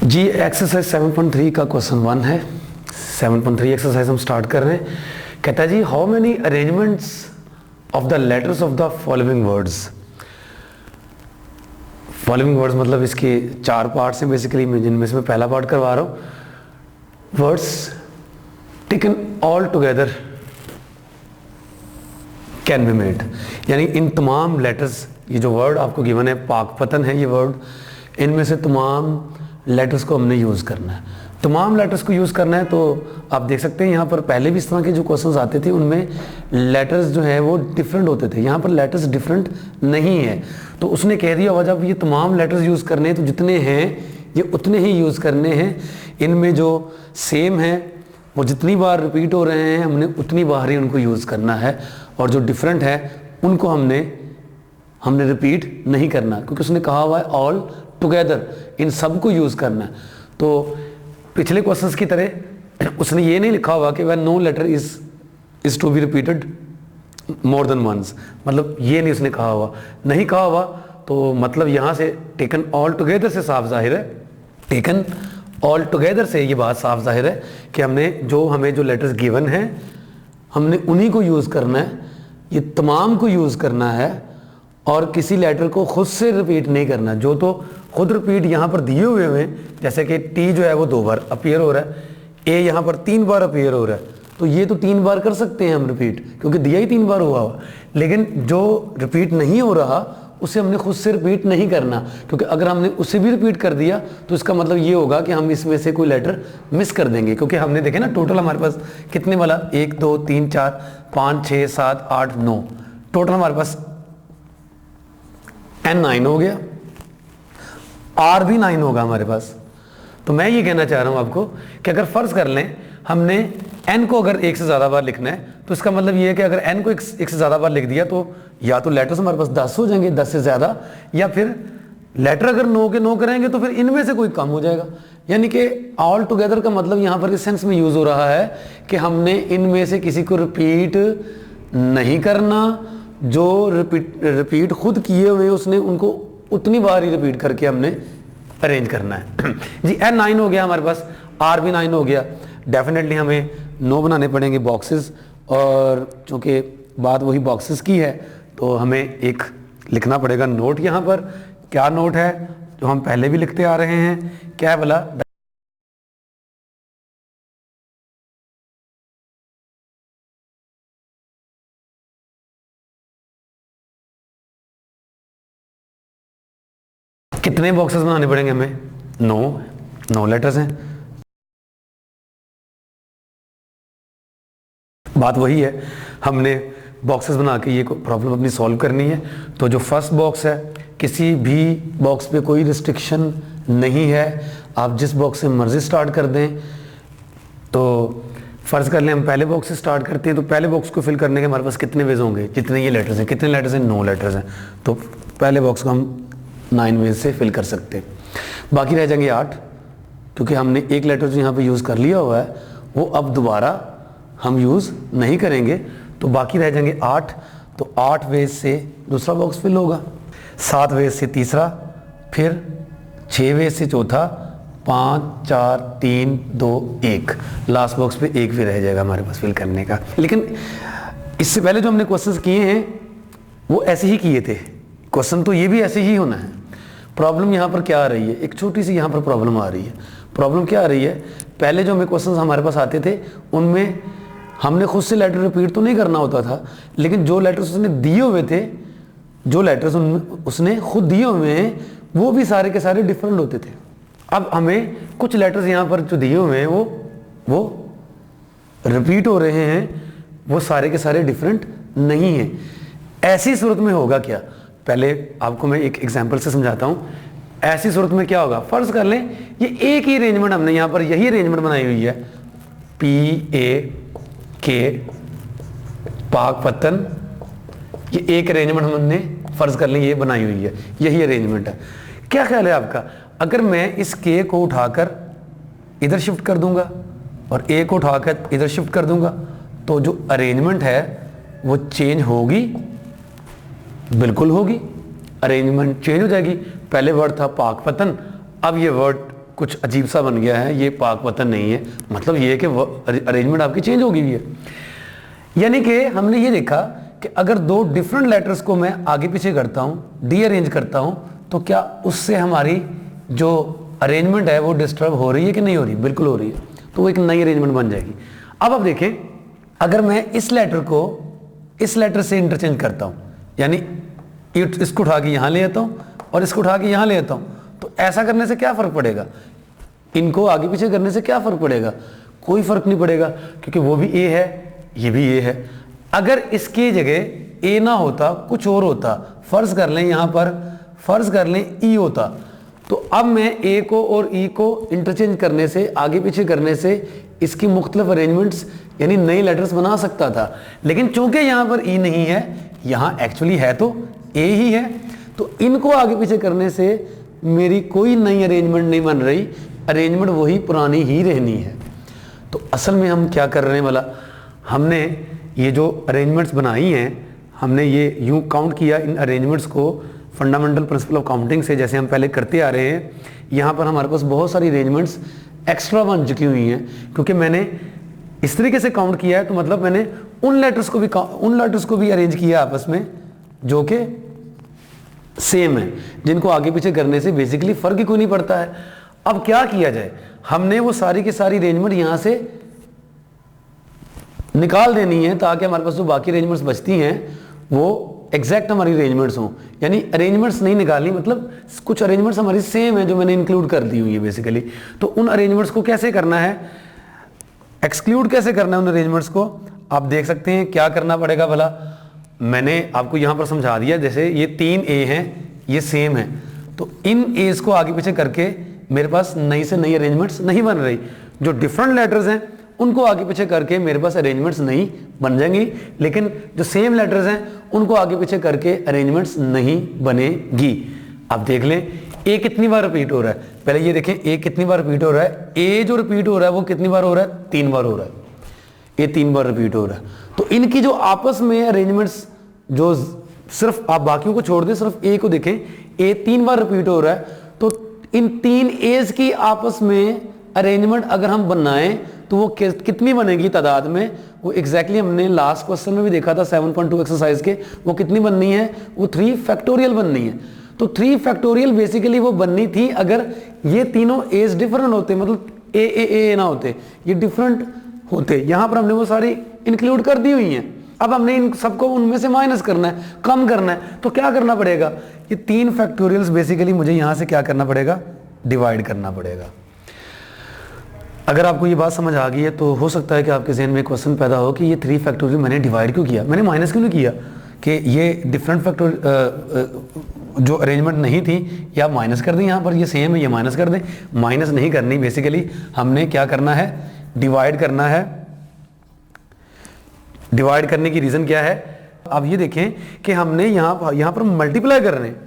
जी exercise 7.3 का question 1 है। 7.3 exercise हम स्टार्ट कर रहे हैं। कहता है जी how many arrangements of the letters of the following words. Following words मतलब इसके 4 पार्ट्स हैं बेसिकली, मैं जिनमें से मैं पहला पार्ट करवा रहा हूँ। Words taken all together can be made, यानी इन तमाम लेटर्स, ये जो वर्ड आपको गिवन है पाकपतन है ये वर्ड, इनमें से तमाम लेटर्स को हमने यूज़ करना है। तमाम लेटर्स को यूज़ करना है तो आप देख सकते हैं यहाँ पर पहले भी इस तरह के जो क्वेश्चंस आते थे उनमें लेटर्स जो है वो डिफरेंट होते थे। यहाँ पर लेटर्स डिफरेंट नहीं है, तो उसने कह दिया हुआ जब ये तमाम लेटर्स यूज़ करने हैं तो जितने हैं ये उतने ही यूज़ करने हैं। इनमें जो सेम है वो जितनी बार रिपीट हो रहे हैं हमने उतनी बार ही उनको यूज़ करना है, और जो डिफरेंट है उनको हमने रिपीट नहीं करना, क्योंकि उसने कहा हुआ है ऑल टुगेदर, इन सब को यूज़ करना है। तो पिछले क्वेश्चंस की तरह उसने ये नहीं लिखा हुआ कि वह no letter is to be repeated more than once, मतलब ये नहीं उसने कहा हुआ, नहीं कहा हुआ तो मतलब यहाँ से टेकन ऑल टुगेदर से साफ जाहिर है, टेकन ऑल टुगेदर से ये बात साफ जाहिर है कि हमें जो लेटर्स गिवन हैं हमने उन्हीं को यूज़ करना है, ये तमाम को यूज़ करना है और किसी लेटर को खुद से रिपीट नहीं करना। जो तो खुद रिपीट यहाँ पर दिए हुए हैं, जैसे कि टी जो है वो 2 बार अपीयर हो रहा है, ए यहाँ पर 3 बार अपीयर हो रहा है, तो ये तो 3 बार कर सकते हैं हम रिपीट, क्योंकि दिया ही 3 बार हुआ। लेकिन जो रिपीट नहीं हो रहा उसे हमने खुद से रिपीट नहीं करना, क्योंकि अगर हमने उसे भी रिपीट कर दिया तो इसका मतलब ये होगा कि हम इसमें से कोई लेटर मिस कर देंगे, क्योंकि हमने देखे ना टोटल हमारे पास कितने वाला 1 2 3 4 5 6 7 8 9, टोटल हमारे पास N9 हो गया, R भी 9 होगा हमारे पास। तो मैं ये कहना चाह रहा हूं आपको कि अगर फर्ज कर लें हमने N को अगर 1 से ज़्यादा बार लिखना है तो इसका मतलब ये है कि अगर N को 1 से ज़्यादा बार लिख दिया तो या तो लेटर्स हमारे पास 10 हो जाएंगे, 10 से ज़्यादा, या फिर लेटर अगर 9 के 9 करेंगे तो फिर इनमें से कोई कम हो जाएगा। यानी कि ऑल टुगेदर का मतलब यहाँ पर इस सेंस में यूज़ हो रहा है कि हमने इनमें से किसी को रिपीट नहीं करना, जो रिपीट खुद किए हुए उसने उनको उतनी बार ही रिपीट करके हमने अरेंज करना है। जी N9 हो गया हमारे पास, R भी 9 हो गया। डेफिनेटली हमें 9 बनाने पड़ेंगे बॉक्सेस, और चूँकि बात वही बॉक्सेस की है तो हमें एक लिखना पड़ेगा नोट। यहाँ पर क्या नोट है जो हम पहले भी लिखते आ रहे हैं, क्या है बोला, कितने बॉक्सेस बनाने पड़ेंगे हमें, 9 लेटर्स हैं। बात वही है, हमने बॉक्सेस बना के ये प्रॉब्लम अपनी सॉल्व करनी है। तो जो फर्स्ट बॉक्स है, किसी भी बॉक्स पे कोई रिस्ट्रिक्शन नहीं है, आप जिस बॉक्स से मर्जी स्टार्ट कर दें। तो फ़र्ज़ कर लें हम पहले बॉक्स से स्टार्ट करते हैं, तो पहले बॉक्स को फिल करने के हमारे पास कितने वेज होंगे, जितने ये लेटर्स हैं, कितने लेटर्स हैं, 9 लेटर्स हैं, तो पहले बॉक्स को हम 9 वेज से फिल कर सकते हैं। बाकी रह जाएंगे 8, क्योंकि हमने एक लेटर जो यहाँ पे यूज़ कर लिया हुआ है वो अब दोबारा हम यूज़ नहीं करेंगे, तो बाकी रह जाएंगे 8। तो 8 वेज से दूसरा बॉक्स फिल होगा, 7 वेज से तीसरा, फिर 6 वेज से चौथा, 5 4 3 2 1, लास्ट बॉक्स पे 1 भी रह जाएगा हमारे पास फिल करने का। लेकिन इससे पहले जो हमने क्वेश्चंस किए हैं वो ऐसे ही किए थे, क्वेश्चन तो ये भी ऐसे ही होना है। प्रॉब्लम यहाँ पर क्या आ रही है, एक छोटी सी यहाँ पर प्रॉब्लम आ रही है। प्रॉब्लम क्या आ रही है, पहले जो हमें क्वेश्चंस हमारे पास आते थे उनमें हमने खुद से लेटर रिपीट तो नहीं करना होता था, लेकिन जो लेटर्स उसने दिए हुए थे, जो लेटर्स उसने खुद दिए हुए हैं वो भी सारे के सारे डिफरेंट होते थे। अब हमें कुछ लेटर्स यहाँ पर जो दिए हुए हैं वो रिपीट हो रहे हैं, वो सारे के सारे डिफरेंट नहीं हैं। ऐसी सूरत में होगा क्या, पहले आपको मैं एक एग्जांपल से समझाता हूँ। ऐसी सूरत में क्या होगा, फर्ज कर लें ये एक ही अरेंजमेंट, हमने यहाँ पर यही अरेंजमेंट बनाई हुई है, PAK पाकपतन, ये एक अरेंजमेंट हमने फर्ज कर लें ये बनाई हुई है, यही अरेंजमेंट है। क्या ख्याल है आपका, अगर मैं इस K को उठाकर इधर शिफ्ट कर दूंगा और A को उठाकर इधर शिफ्ट कर दूंगा तो जो अरेंजमेंट है वो चेंज होगी, बिल्कुल होगी, अरेंजमेंट चेंज हो जाएगी। पहले वर्ड था पाकपतन, अब ये वर्ड कुछ अजीब सा बन गया है, ये पाक वतन नहीं है, मतलब ये है कि अरेंजमेंट आपकी चेंज हो गई है। यानी कि हमने ये देखा कि अगर दो डिफरेंट लेटर्स को मैं आगे पीछे करता हूँ, रीअरेंज करता हूँ, तो क्या उससे हमारी जो अरेंजमेंट है वो डिस्टर्ब हो रही है कि नहीं हो रही? बिल्कुल हो रही है, तो वो एक नई अरेंजमेंट बन जाएगी। अब आप देखें, अगर मैं इस लेटर को इस लेटर से इंटरचेंज करता हूँ, यानी इसको उठा के यहाँ ले आता हूँ और इसको उठा के यहाँ ले आता हूँ, तो ऐसा करने से क्या फ़र्क पड़ेगा? इनको आगे पीछे करने से क्या फ़र्क पड़ेगा? कोई फ़र्क नहीं पड़ेगा, क्योंकि वो भी ए है, ये भी ए है। अगर इसकी जगह ए ना होता, कुछ और होता, फ़र्ज़ कर लें यहाँ पर, फ़र्ज़ कर लें ई होता, तो अब मैं ए को और ई को इंटरचेंज करने से, आगे पीछे करने से इसकी मुख्तलिफ अरेंजमेंट्स यानी नई लेटर्स बना सकता था। लेकिन चूंकि यहाँ पर ई नहीं है, यहाँ एक्चुअली है तो ए ही है, तो इनको आगे पीछे करने से मेरी कोई नई अरेंजमेंट नहीं बन रही, अरेंजमेंट वही पुरानी ही रहनी है। तो असल में हम क्या कर रहे हैं वाला, हमने ये जो अरेंजमेंट्स बनाई हैं, हमने ये यूँ काउंट किया इन अरेंजमेंट्स को फंडामेंटल प्रिंसिपल ऑफ काउंटिंग से, जैसे हम पहले करते आ रहे हैं। यहाँ पर हमारे पास बहुत सारी अरेंजमेंट्स एक्स्ट्रा बन चुकी हुई हैं, क्योंकि मैंने इस तरीके से काउंट किया है, तो मतलब मैंने उन लेटर्स को भी अरेंज किया आपस में जो कि सेम है, जिनको आगे पीछे करने से बेसिकली फ़र्क ही कोई नहीं पड़ता है। अब क्या किया जाए, हमने वो सारी की सारी अरेंजमेंट यहाँ से निकाल देनी है, ताकि हमारे पास जो बाकी अरेंजमेंट्स बचती हैं वो एग्जैक्ट हमारी अरेंजमेंट्स हों। यानी अरेंजमेंट्स नहीं निकालनी, मतलब कुछ अरेंजमेंट्स हमारी सेम है जो मैंने इंक्लूड कर दी हुई है बेसिकली। तो उन अरेंजमेंट्स को कैसे करना है, एक्सक्लूड कैसे करना है उन अरेंजमेंट्स को, आप देख सकते हैं क्या करना पड़ेगा भला। मैंने आपको यहाँ पर समझा दिया, जैसे ये 3 ए हैं, ये सेम है, तो इन एज को आगे पीछे करके मेरे पास नई से नई अरेंजमेंट्स नहीं बन रही। जो डिफरेंट लेटर्स हैं उनको आगे पीछे करके मेरे पास अरेंजमेंट्स नहीं बन जाएंगी, लेकिन जो सेम लेटर्स हैं उनको आगे पीछे करके अरेंजमेंट्स नहीं बनेगी। अब देख लें ए कितनी बार रिपीट हो रहा है, पहले ये देखें ए कितनी बार रिपीट हो रहा है। ए जो रिपीट हो रहा है वो कितनी बार हो रहा है? 3 बार हो रहा है। ए 3 बार रिपीट हो रहा है, तो इनकी जो आपस में अरेंजमेंट्स, जो सिर्फ आप बाकियों को छोड़ दें, सिर्फ ए को देखें, ए 3 बार रिपीट हो रहा है, तो इन 3 एज की आपस में अरेंजमेंट अगर हम बनाएं तो वो कितनी बनेगी तादाद में? वो एग्जैक्टली हमने लास्ट क्वेश्चन में भी देखा था 7.2 एक्सरसाइज के, वो कितनी बननी है? वो 3 फैक्टोरियल बननी है। तो 3 फैक्टोरियल बेसिकली वो बननी थी अगर ये तीनों एज डिफरेंट होते, मतलब ए ना होते, ये डिफरेंट होते। यहाँ पर हमने वो सारी इंक्लूड कर दी हुई हैं। अब हमने इन सबको उनमें से माइनस करना है, कम करना है, तो क्या करना पड़ेगा? ये 3 फैक्टोरियल्स बेसिकली मुझे यहाँ से क्या करना पड़ेगा? डिवाइड करना पड़ेगा। अगर आपको ये बात समझ आ गई है तो हो सकता है कि आपके जहन में क्वेश्चन पैदा हो कि ये 3 फैक्टोरियल मैंने डिवाइड क्यों किया, मैंने माइनस क्यों नहीं किया, कि ये डिफरेंट फैक्टोरियल जो अरेंजमेंट नहीं थी, या माइनस कर दें, यहाँ पर ये सेम है, ये माइनस कर दें। माइनस नहीं करनी, बेसिकली हमने क्या करना है? डिवाइड करना है। डिवाइड करने की रीज़न क्या है? अब ये देखें कि हमने यहाँ पर मल्टीप्लाई कर रहे हैं,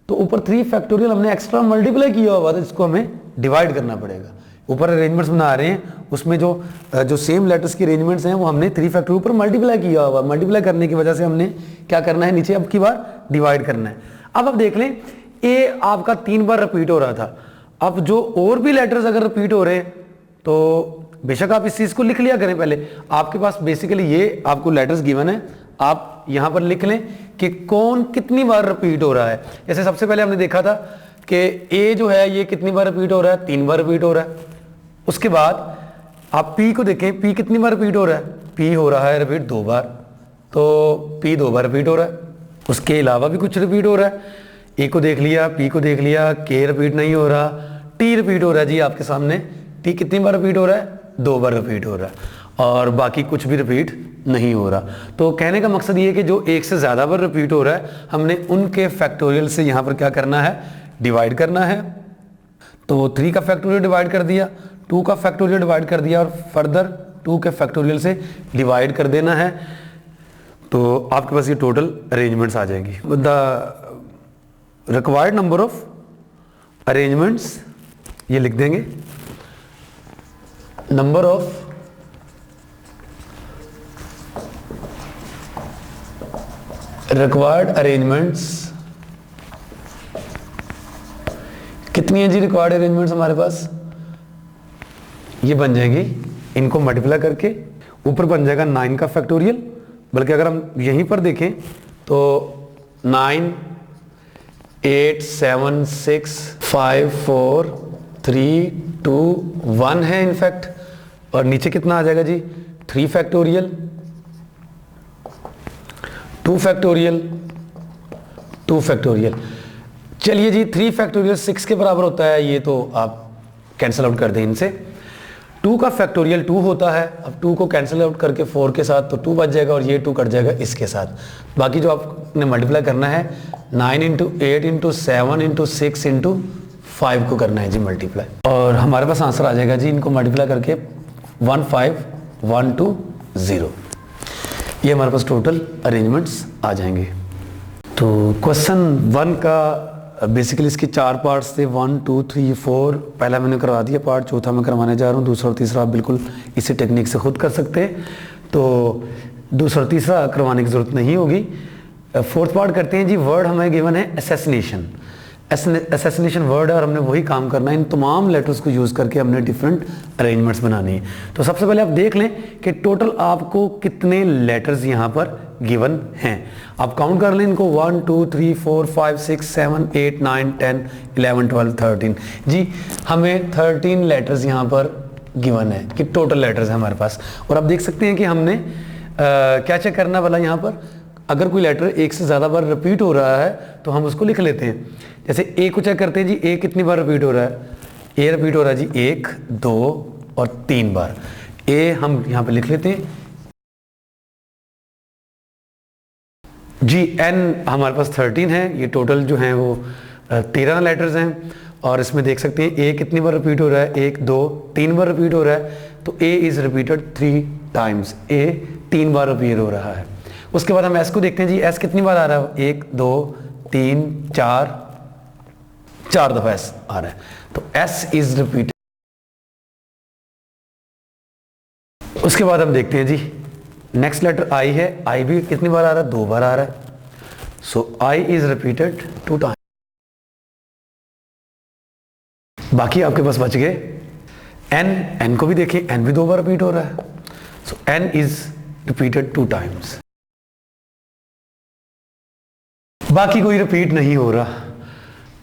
तो ऊपर 3 फैक्टोरियल हमने एक्स्ट्रा मल्टीप्लाई किया हुआ था, इसको हमें डिवाइड करना पड़ेगा। ऊपर अरेंजमेंट्स बना रहे हैं, उसमें जो सेम लेटर्स की अरेंजमेंट्स हैं वो हमने 3 फैक्टोरियल ऊपर मल्टीप्लाई किया हुआ। मल्टीप्लाई करने की वजह से हमने क्या करना है? नीचे अब की बार डिवाइड करना है। अब आप देख लें, ए आपका 3 बार रिपीट हो रहा था। अब जो और भी लेटर्स अगर रिपीट हो रहे हैं तो बेशक आप इस चीज़ को लिख लिया करें। पहले आपके पास बेसिकली ये आपको लेटर्स गिवन है, आप यहाँ पर लिख लें कि कौन कितनी बार रिपीट हो रहा है। जैसे सबसे पहले हमने देखा था कि ए जो है ये कितनी बार रिपीट हो रहा है? 3 बार रिपीट हो रहा है। उसके बाद आप पी को देखें, पी कितनी बार रिपीट हो रहा है? पी हो रहा है रिपीट 2 बार, तो पी 2 बार रिपीट हो रहा है। उसके अलावा भी कुछ रिपीट हो रहा है। ए को देख लिया, पी को देख लिया, के रिपीट नहीं हो रहा, टी रिपीट हो रहा है जी आपके सामने। टी कितनी बार रिपीट हो रहा है? 2 बार रिपीट हो रहा है, और बाकी कुछ भी रिपीट नहीं हो रहा। तो कहने का मकसद ये है कि जो एक से ज़्यादा बार रिपीट हो रहा है, हमने उनके फैक्टोरियल से यहाँ पर क्या करना है? डिवाइड करना है। तो 3 का फैक्टोरियल डिवाइड कर दिया, 2 का फैक्टोरियल डिवाइड कर दिया, और फर्दर 2 के फैक्टोरियल से डिवाइड कर देना है। तो आपके पास ये टोटल अरेंजमेंट्स आ जाएंगी। The required number of arrangements ये लिख देंगे, नंबर ऑफ रिक्वायर्ड अरेंजमेंट्स कितनी है जी रिक्वायर्ड अरेंजमेंट्स हमारे पास? ये बन जाएंगी, इनको मल्टीप्लाई करके ऊपर बन जाएगा 9 का फैक्टोरियल, बल्कि अगर हम यहीं पर देखें तो 9 8 7 6 5 4 3 2 1 है इनफैक्ट, और नीचे कितना आ जाएगा जी 3 फैक्टोरियल 2 फैक्टोरियल 2 फैक्टोरियल। चलिए जी 3 फैक्टोरियल 6 के बराबर होता है, ये तो आप कैंसिल आउट कर दें इनसे। 2 का फैक्टोरियल 2 होता है, अब 2 को कैंसिल आउट करके 4 के साथ तो 2 बच जाएगा, और ये 2 कट जाएगा इसके साथ। बाकी जो आपने मल्टीप्लाई करना है 9 इंटू 8 इंटू 7 इंटू 6 इंटू 5 को करना है जी मल्टीप्लाई, और हमारे पास आंसर आ जाएगा जी इनको मल्टीप्लाई करके 15120। ये हमारे पास टोटल अरेंजमेंट्स आ जाएंगे। तो क्वेश्चन 1 का बेसिकली इसके 4 पार्ट्स थे, 1 2 3 4। पहला मैंने करवा दिया पार्ट, चौथा मैं करवाने जा रहा हूँ, दूसरा और तीसरा आप बिल्कुल इसी टेक्निक से खुद कर सकते हैं, तो दूसरा और तीसरा करवाने की ज़रूरत नहीं होगी। 4th पार्ट करते हैं जी। वर्ड हमें गिवन है असैसिनेशन। असैसिनेशन वर्ड है और हमने वही काम करना है, इन तमाम लेटर्स को यूज़ करके हमने डिफरेंट अरेंजमेंट्स बनानी है। तो सबसे पहले आप देख लें कि टोटल आपको कितने लेटर्स यहाँ पर गिवन हैं। आप काउंट कर लें इनको, 1 2 3 4 5 6 7 8 9 10 11 12 13। जी हमें 13 लेटर्स यहाँ पर गिवन है कि टोटल लेटर्स है हमारे पास। और आप देख सकते हैं कि हमने क्या चेक करना वाला यहाँ पर, अगर कोई लेटर एक से ज़्यादा बार रिपीट हो रहा है तो हम उसको लिख लेते हैं। जैसे ए को चेक करते हैं जी, ए कितनी बार रिपीट हो रहा है? ए रिपीट हो रहा है जी 1 2 और 3 बार। ए हम यहाँ पे लिख लेते हैं जी। एन हमारे पास 13 है, ये टोटल जो हैं वो 13 लेटर्स हैं, और इसमें देख सकते हैं ए कितनी बार रिपीट हो रहा है? 1 2 3 बार रिपीट हो रहा है, तो A is repeated 3 times. A 3 bar repeat हो रहा है। उसके बाद हम एस को देखते हैं जी, एस कितनी बार आ रहा है? 1 2 3 4 दफा एस आ रहा है, तो एस इज रिपीटेड। उसके बाद हम देखते हैं जी नेक्स्ट लेटर आई है, आई भी कितनी बार आ रहा है? 2 बार आ रहा है, सो आई इज रिपीटेड 2 टाइम। बाकी आपके पास बच गए एन। एन को भी देखें, एन भी 2 बार रिपीट हो रहा है, सो एन इज रिपीटेड 2 टाइम्स। बाकी कोई रिपीट नहीं हो रहा,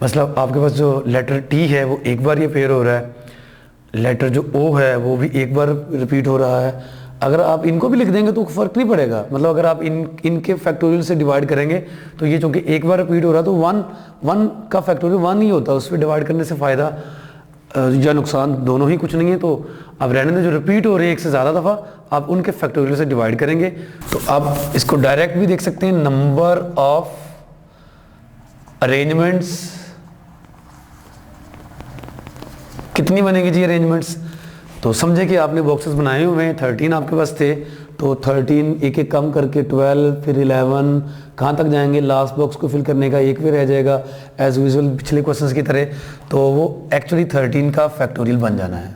मतलब आपके पास जो लेटर टी है वो 1 बार ये पेयर हो रहा है, लेटर जो ओ है वो भी 1 बार रिपीट हो रहा है। अगर आप इनको भी लिख देंगे तो फर्क नहीं पड़ेगा, मतलब अगर आप इनके फैक्टोरियल से डिवाइड करेंगे तो ये चूंकि 1 बार रिपीट हो रहा है तो 1 का फैक्टोरियल 1 ही होता है, उस पर डिवाइड करने से फ़ायदा या नुकसान दोनों ही कुछ नहीं है। तो अब रहने दे, जो रिपीट हो रहे हैं एक से ज़्यादा दफ़ा, आप उनके फैक्टोरियल से डिवाइड करेंगे तो आप इसको डायरेक्ट भी देख सकते हैं। नंबर ऑफ अरेंजमेंट्स कितनी बनेगी जी अरेंजमेंट्स? तो समझे कि आपने बॉक्सेस बनाए हुए हैं, 13 आपके पास थे, तो 13 एक एक कम करके 12 फिर 11 कहाँ तक जाएंगे? लास्ट बॉक्स को फिल करने का एक भी रह जाएगा एज यूजुअल पिछले क्वेश्चंस की तरह, तो वो एक्चुअली 13 का फैक्टोरियल बन जाना है।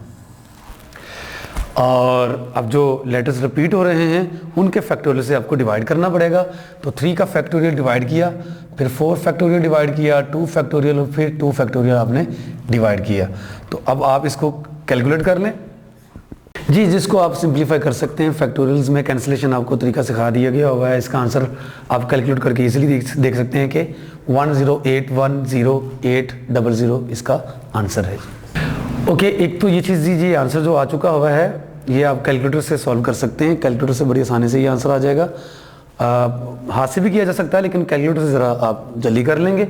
और अब जो लेटर्स रिपीट हो रहे हैं उनके फैक्टोरियल से आपको डिवाइड करना पड़ेगा। तो 3 का फैक्टोरियल डिवाइड किया, फिर 4 फैक्टोरियल डिवाइड किया, 2 फैक्टोरियल और फिर 2 फैक्टोरियल आपने डिवाइड किया। तो अब आप इसको कैलकुलेट कर लें जी, जिसको आप सिंप्लीफाई कर सकते हैं। फैक्टोरियल्स में कैंसिलेशन आपको तरीका सिखा दिया गया हुआ है, इसका आंसर आप कैलकुलेट करके इजीली देख सकते हैं कि 10810800 इसका आंसर है। ओके, एक तो ये चीज़ दीजिए, आंसर जो आ चुका हुआ है ये आप कैलकुलेटर से सॉल्व कर सकते हैं। कैलकुलेटर से बड़ी आसानी से ये आंसर आ जाएगा। हाथ से भी किया जा सकता है, लेकिन कैलकुलेटर से ज़रा आप जल्दी कर लेंगे।